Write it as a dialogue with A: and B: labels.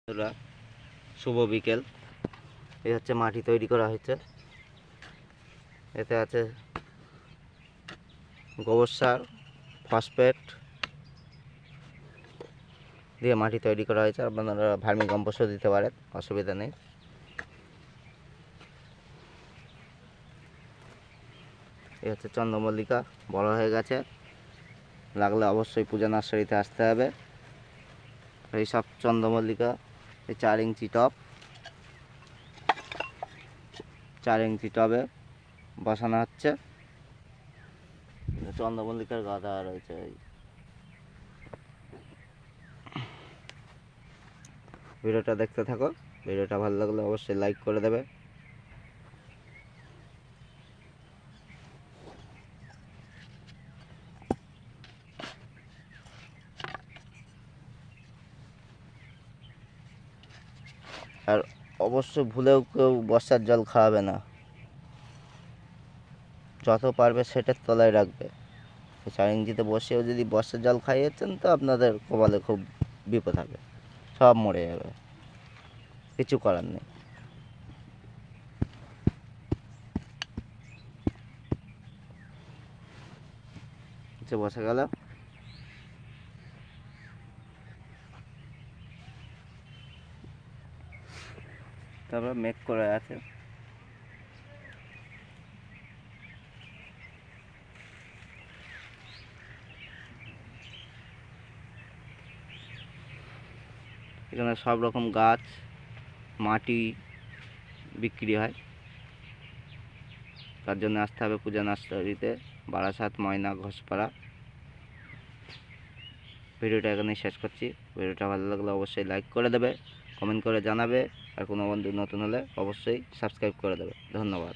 A: বন্ধুরা, শুভ বিকেল। এই হচ্ছে মাটি তৈরি করা হয়েছে। এতে আছে গোবর সার, ফসফেট দিয়ে মাটি তৈরি করা হয়েছে। আপনারা ভার্মি কম্পোস্টও দিতে পারেন, অসুবিধা নেই। এই হচ্ছে চন্দ্রমল্লিকা, বড় হয়ে গেছে। লাগলে অবশ্যই পূজা নার্সারিতে আসতে হবে। এই সব চন্দ্রমল্লিকা এই 4 ইঞ্চি টব, 4 ইঞ্চি টবে বসানো হচ্ছে। চন্দ্রমল্লিকার গাদা রয়েছে। ভিডিওটা দেখতে থাকো। ভিডিওটা ভালো লাগলে অবশ্যই লাইক করে দেবে। আর অবশ্যই ভুলেও কেউ বর্ষার জল খাওয়াবে না। যত পারবে সেটার তলায় রাখবে। 4 ইঞ্চিতে বসেও যদি বর্ষার জল খাইয়েছেন তো আপনাদের কপালে খুব বিপদ হবে, সব মরে যাবে, কিছু করার নেই। বসে গেল। তারপর মেক করে আছে। এখানে সব রকম গাছ, মাটি বিক্রি হয়। তার জন্য আসতে হবে পূজা নার্সারিতে, বারাসাত, ময়না, ঘোষপাড়া। ভিডিওটা এখানেই শেষ করছি। ভিডিওটা ভালো লাগলে অবশ্যই লাইক করে দেবে, কমেন্ট করে জানাবে। আর কোনো বন্ধু নতুন হলে অবশ্যই সাবস্ক্রাইব করে দেবে। ধন্যবাদ।